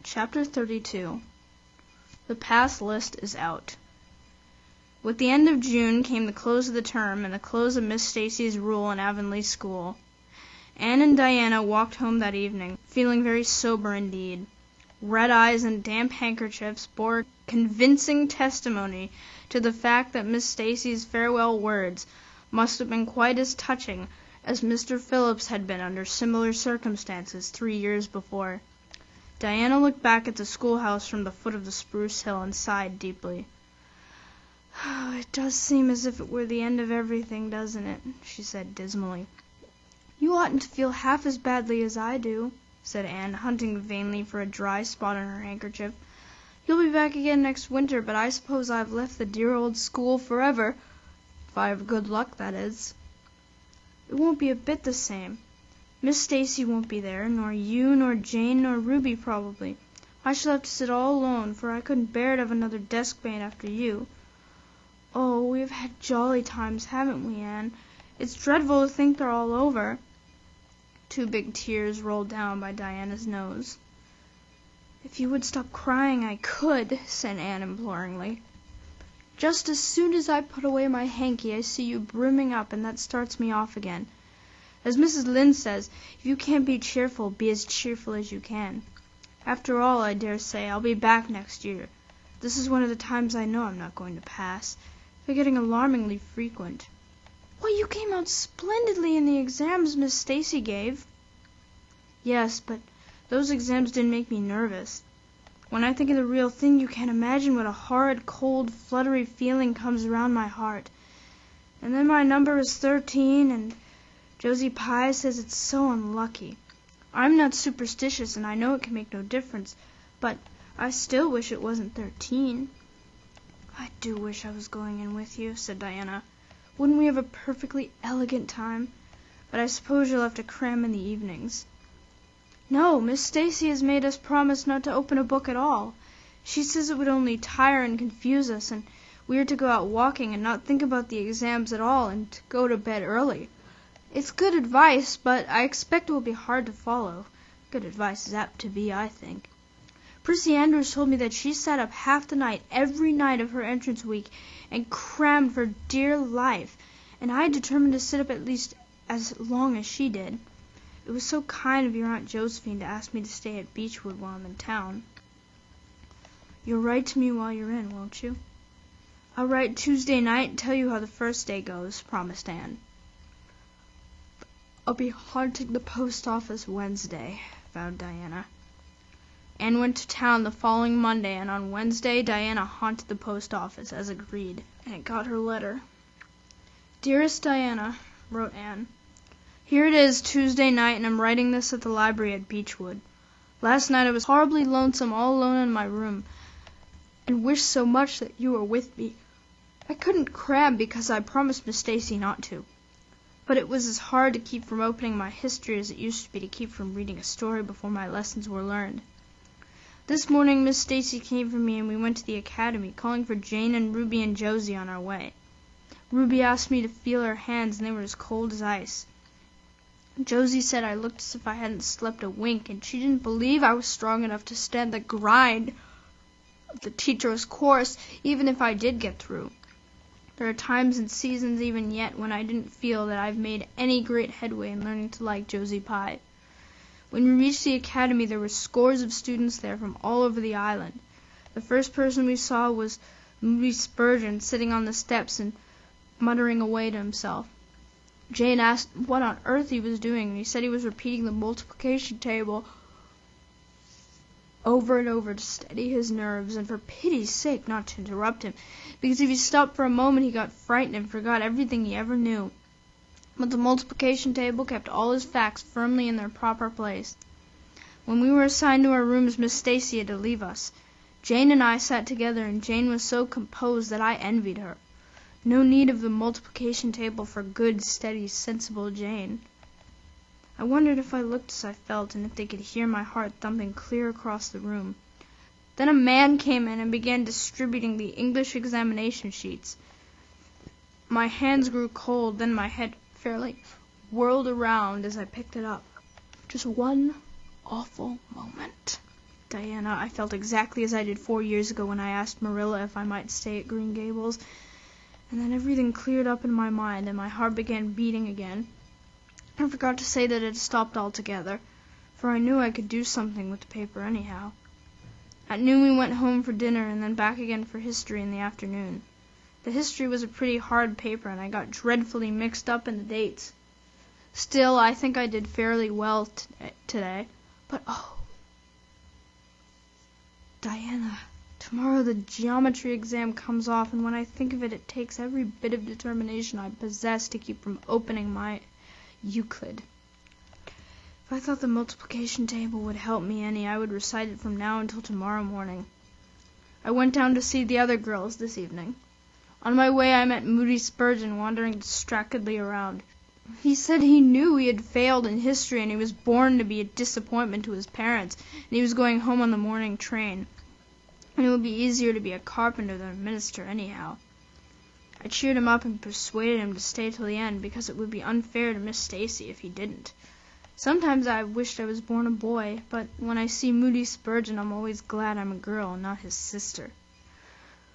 Chapter 32. The pass list is out. With the end of June came the close of the term and the close of Miss Stacy's rule in Avonlea School. Anne and Diana walked home that evening, feeling very sober indeed. Red eyes and damp handkerchiefs bore convincing testimony to the fact that Miss Stacy's farewell words must have been quite as touching as Mr. Phillips had been under similar circumstances 3 years before. Diana looked back at the schoolhouse from the foot of the spruce hill and sighed deeply. "Oh, it does seem as if it were the end of everything, doesn't it?" she said dismally. "You oughtn't to feel half as badly as I do," said Anne, hunting vainly for a dry spot on her handkerchief. "You'll be back again next winter, but I suppose I've left the dear old school forever. If I have good luck, that is. It won't be a bit the same. Miss Stacy won't be there, nor you, nor Jane, nor Ruby, probably. I shall have to sit all alone, for I couldn't bear to have another desk mate after you. Oh, we have had jolly times, haven't we, Anne? It's dreadful to think they're all over." 2 big tears rolled down by Diana's nose. "If you would stop crying, I could," said Anne imploringly. "Just as soon as I put away my hanky, I see you brimming up, and that starts me off again. As Mrs. Lynde says, if you can't be cheerful, be as cheerful as you can. After all, I dare say I'll be back next year. This is one of the times I know I'm not going to pass. They're getting alarmingly frequent." "Why, you came out splendidly in the exams Miss Stacy gave." "Yes, but those exams didn't make me nervous. When I think of the real thing, you can't imagine what a horrid, cold, fluttery feeling comes around my heart. And then my number is 13, and Josie Pye says it's so unlucky. I'm not superstitious, and I know it can make no difference, but I still wish it wasn't 13. "I do wish I was going in with you," said Diana. "Wouldn't we have a perfectly elegant time? But I suppose you'll have to cram in the evenings." "No, Miss Stacy has made us promise not to open a book at all. She says it would only tire and confuse us, and we are to go out walking and not think about the exams at all, and to go to bed early. It's good advice, but I expect it will be hard to follow. Good advice is apt to be, I think. Prissy Andrews told me that she sat up half the night every night of her entrance week and crammed for dear life, and I determined to sit up at least as long as she did. It was so kind of your Aunt Josephine to ask me to stay at Beechwood while I'm in town." "You'll write to me while you're in, won't you?" "I'll write Tuesday night and tell you how the first day goes," promised Anne. "I'll be haunting the post office Wednesday," vowed Diana. Anne went to town the following Monday, and on Wednesday Diana haunted the post office, as agreed, and it got her letter. "Dearest Diana," wrote Anne, "here it is, Tuesday night, and I'm writing this at the library at Beechwood. Last night I was horribly lonesome all alone in my room, and wished so much that you were with me. I couldn't cram because I promised Miss Stacy not to. But it was as hard to keep from opening my history as it used to be to keep from reading a story before my lessons were learned. This morning Miss Stacy came for me and we went to the academy, calling for Jane and Ruby and Josie on our way. Ruby asked me to feel her hands, and they were as cold as ice. Josie said I looked as if I hadn't slept a wink, and she didn't believe I was strong enough to stand the grind of the teacher's course, even if I did get through. There are times and seasons even yet when I didn't feel that I've made any great headway in learning to like Josie Pye. When we reached the academy there were scores of students there from all over the island. The first person we saw was Moody Spurgeon, sitting on the steps and muttering away to himself. Jane asked what on earth he was doing, and he said he was repeating the multiplication table over and over to steady his nerves, and for pity's sake not to interrupt him, because if he stopped for a moment he got frightened and forgot everything he ever knew. But the multiplication table kept all his facts firmly in their proper place. When we were assigned to our rooms, Miss Stacy had to leave us. Jane and I sat together, and Jane was so composed that I envied her. No need of the multiplication table for good, steady, sensible Jane. I wondered if I looked as I felt, and if they could hear my heart thumping clear across the room. Then a man came in and began distributing the English examination sheets. My hands grew cold, then my head fairly whirled around as I picked it up. Just one awful moment. Diana, I felt exactly as I did 4 years ago when I asked Marilla if I might stay at Green Gables, and then everything cleared up in my mind and my heart began beating again. I forgot to say that it had stopped altogether, for I knew I could do something with the paper anyhow. At noon we went home for dinner and then back again for history in the afternoon. The history was a pretty hard paper and I got dreadfully mixed up in the dates. Still, I think I did fairly well today. But oh, Diana, tomorrow the geometry exam comes off, and when I think of it, it takes every bit of determination I possess to keep from opening my Euclid. If I thought the multiplication table would help me any, I would recite it from now until tomorrow morning. I went down to see the other girls this evening. On my way I met Moody Spurgeon wandering distractedly around. He said he knew he had failed in history and he was born to be a disappointment to his parents, and he was going home on the morning train. And it would be easier to be a carpenter than a minister anyhow. I cheered him up and persuaded him to stay till the end because it would be unfair to Miss Stacy if he didn't. Sometimes I wished I was born a boy, but when I see Moody Spurgeon I'm always glad I'm a girl and not his sister.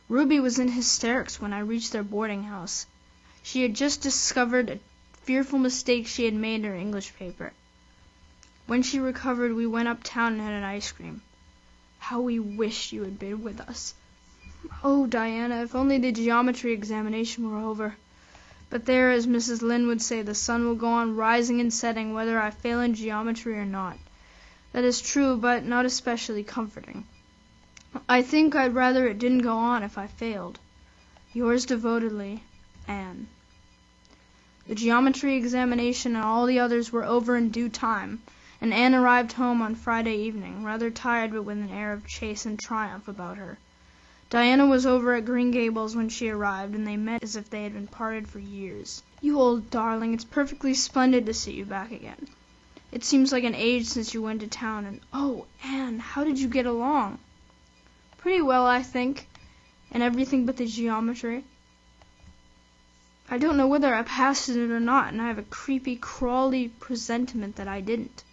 Ruby was in hysterics when I reached their boarding house. She had just discovered a fearful mistake she had made in her English paper. When she recovered, we went uptown and had an ice cream. How we wished you had been with us. Oh, Diana, if only the geometry examination were over. But there, as Mrs. Lynde would say, the sun will go on rising and setting whether I fail in geometry or not. That is true, but not especially comforting. I think I'd rather it didn't go on if I failed. Yours devotedly, Anne. The geometry examination and all the others were over in due time, and Anne arrived home on Friday evening, rather tired but with an air of chastened triumph about her. Diana was over at Green Gables when she arrived, and they met as if they had been parted for years. You old darling, it's perfectly splendid to see you back again. It seems like an age since you went to town, and oh, Anne, how did you get along? Pretty well, I think, in everything but the geometry. I don't know whether I passed it or not, and I have a creepy, crawly presentiment that I didn't.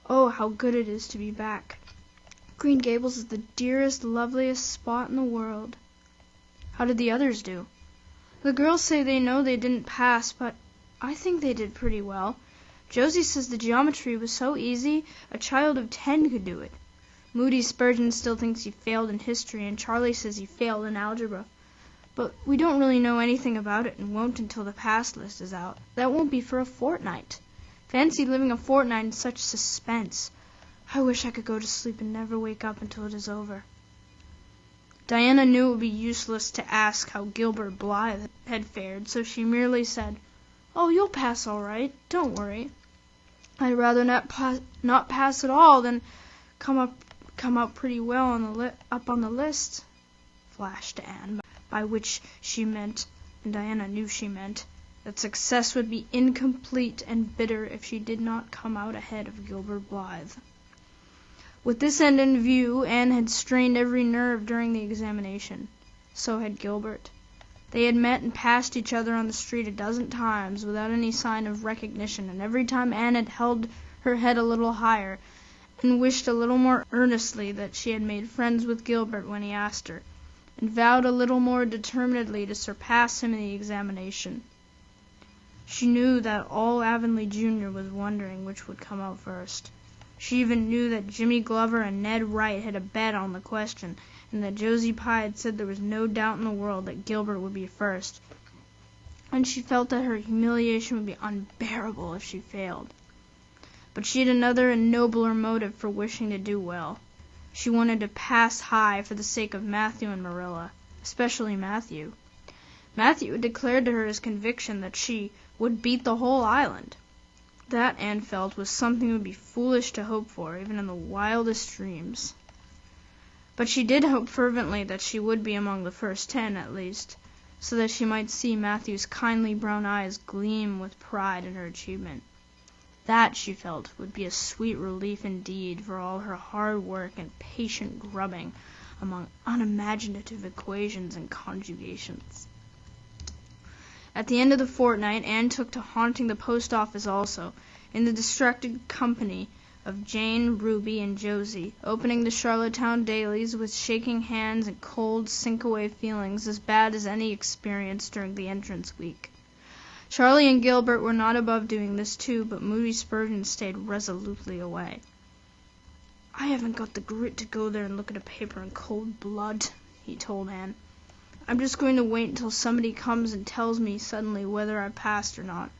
Oh, how good it is to be back. Green Gables is the dearest, loveliest spot in the world. How did the others do? The girls say they know they didn't pass, but I think they did pretty well. Josie says the geometry was so easy, a child of 10 could do it. Moody Spurgeon still thinks he failed in history, and Charlie says he failed in algebra. But we don't really know anything about it and won't until the pass list is out. That won't be for a fortnight. Fancy living a fortnight in such suspense. I wish I could go to sleep and never wake up until it is over. Diana knew it would be useless to ask how Gilbert Blythe had fared, so she merely said, "Oh, you'll pass all right. Don't worry." "I'd rather not pass at all than come out pretty well up on the list," flashed Anne, by which she meant, and Diana knew she meant, that success would be incomplete and bitter if she did not come out ahead of Gilbert Blythe. With this end in view, Anne had strained every nerve during the examination. So had Gilbert. They had met and passed each other on the street a dozen times without any sign of recognition, and every time Anne had held her head a little higher and wished a little more earnestly that she had made friends with Gilbert when he asked her, and vowed a little more determinedly to surpass him in the examination. She knew that all Avonlea Junior was wondering which would come out first. She even knew that Jimmy Glover and Ned Wright had a bet on the question, and that Josie Pye had said there was no doubt in the world that Gilbert would be first. And she felt that her humiliation would be unbearable if she failed. But she had another and nobler motive for wishing to do well. She wanted to pass high for the sake of Matthew and Marilla, especially Matthew. Matthew had declared to her his conviction that she would beat the whole island. That, Anne felt, was something it would be foolish to hope for, even in the wildest dreams. But she did hope fervently that she would be among the first 10, at least, so that she might see Matthew's kindly brown eyes gleam with pride in her achievement. That, she felt, would be a sweet relief indeed for all her hard work and patient grubbing among unimaginative equations and conjugations. At the end of the fortnight, Anne took to haunting the post office also, in the distracted company of Jane, Ruby, and Josie, opening the Charlottetown dailies with shaking hands and cold, sink-away feelings as bad as any experience during the entrance week. Charlie and Gilbert were not above doing this too, but Moody Spurgeon stayed resolutely away. "I haven't got the grit to go there and look at a paper in cold blood," he told Anne. "I'm just going to wait until somebody comes and tells me suddenly whether I passed or not."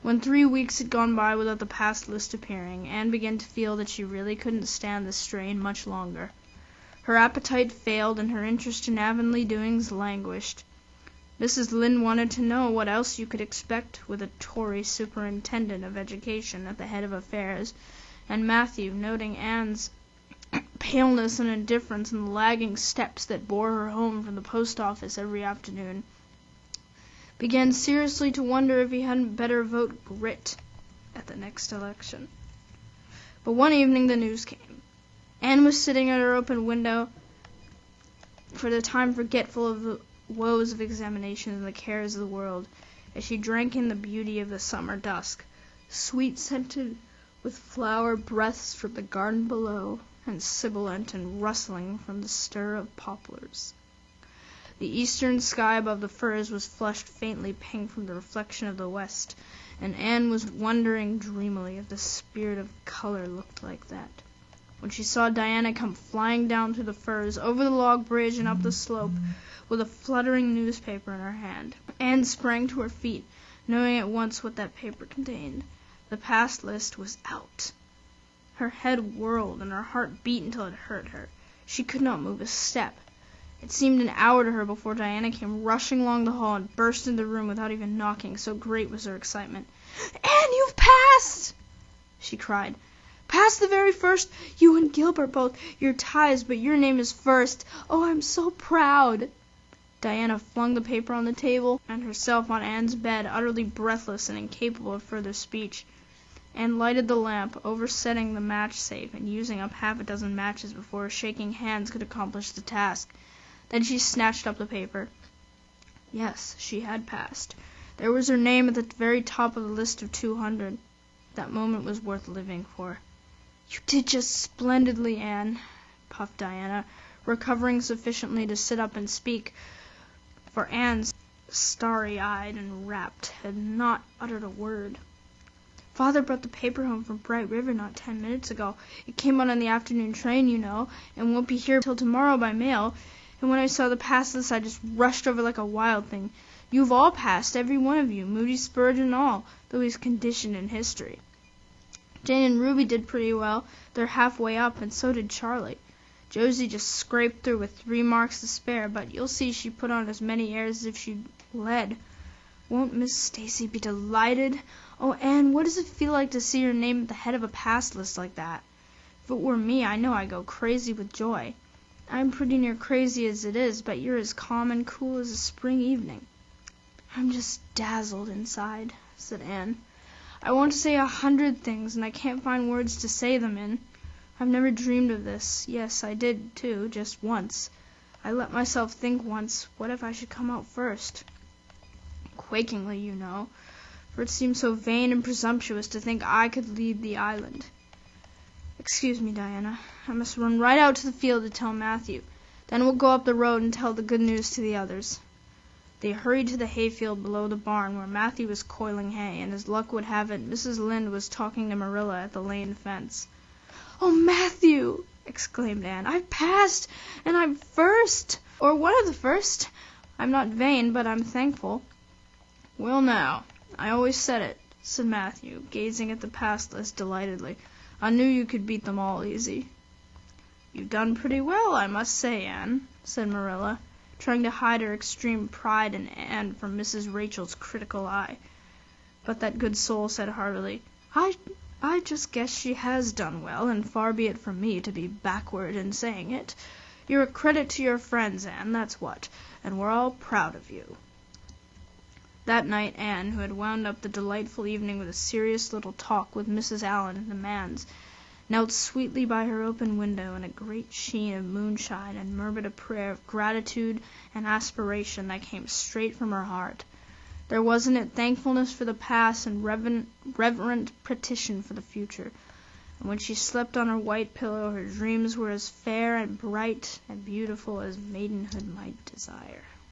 When 3 weeks had gone by without the pass list appearing, Anne began to feel that she really couldn't stand the strain much longer. Her appetite failed and her interest in Avonlea doings languished. Mrs. Lynde wanted to know what else you could expect with a Tory superintendent of education at the head of affairs, and Matthew, noting Anne's paleness and indifference and the lagging steps that bore her home from the post office every afternoon, began seriously to wonder if he hadn't better vote grit at the next election. But one evening the news came. Anne was sitting at her open window, for the time forgetful of the woes of examination and the cares of the world, as she drank in the beauty of the summer dusk, sweet-scented with flower breaths from the garden below, and sibilant and rustling from the stir of poplars. The eastern sky above the firs was flushed faintly pink from the reflection of the west, and Anne was wondering dreamily if the spirit of color looked like that, when she saw Diana come flying down through the firs, over the log bridge and up the slope, with a fluttering newspaper in her hand. Anne sprang to her feet, knowing at once what that paper contained. The pass list was out. Her head whirled, and her heart beat until it hurt her. She could not move a step. It seemed an hour to her before Diana came rushing along the hall and burst into the room without even knocking, so great was her excitement. "Anne, you've passed!" she cried. "Passed the very first. You and Gilbert both. You're ties, but your name is first. Oh, I'm so proud!" Diana flung the paper on the table and herself on Anne's bed, utterly breathless and incapable of further speech. Anne lighted the lamp, oversetting the match safe and using up half a dozen matches before her shaking hands could accomplish the task. Then she snatched up the paper. Yes, she had passed. There was her name at the very top of the list of 200. That moment was worth living for. "You did just splendidly, Anne," puffed Diana, recovering sufficiently to sit up and speak, for Anne, starry-eyed and rapt, had not uttered a word. "Father brought the paper home from Bright River not 10 minutes ago. It came out on the afternoon train, you know, and won't be here till tomorrow by mail. And when I saw the pass list I just rushed over like a wild thing. You've all passed, every one of you, Moody Spurgeon and all, though he's conditioned in history. Jane and Ruby did pretty well. They're halfway up, and so did Charlie. Josie just scraped through with 3 marks to spare, but you'll see she put on as many airs as if she'd led. Won't Miss Stacy be delighted? Oh, Anne, what does it feel like to see your name at the head of a pass list like that? If it were me, I know I'd go crazy with joy. I'm pretty near crazy as it is, but you're as calm and cool as a spring evening." "I'm just dazzled inside," said Anne. "I want to say 100 things, and I can't find words to say them in. I've never dreamed of this. Yes, I did, too, just once. I let myself think once, what if I should come out first? Quakingly, you know, for it seemed so vain and presumptuous to think I could lead the island. Excuse me, Diana. I must run right out to the field to tell Matthew. Then we'll go up the road and tell the good news to the others." They hurried to the hayfield below the barn, where Matthew was coiling hay, and as luck would have it, Mrs. Lynde was talking to Marilla at the lane fence. "Oh, Matthew!" exclaimed Anne. "I've passed, and I'm first, or one of the first. I'm not vain, but I'm thankful." "Well, now, I always said it," said Matthew, gazing at the pass list delightedly. "I knew you could beat them all easy." "You've done pretty well, I must say, Anne," said Marilla, trying to hide her extreme pride in Anne from Mrs. Rachel's critical eye. But that good soul said heartily, I just guess she has done well, and far be it from me to be backward in saying it. You're a credit to your friends, Anne, that's what, and we're all proud of you." That night Anne, who had wound up the delightful evening with a serious little talk with Mrs. Allan and the Manns, knelt sweetly by her open window in a great sheen of moonshine and murmured a prayer of gratitude and aspiration that came straight from her heart. There was in it thankfulness for the past and reverent petition for the future. and when she slept on her white pillow her dreams were as fair and bright and beautiful as maidenhood might desire.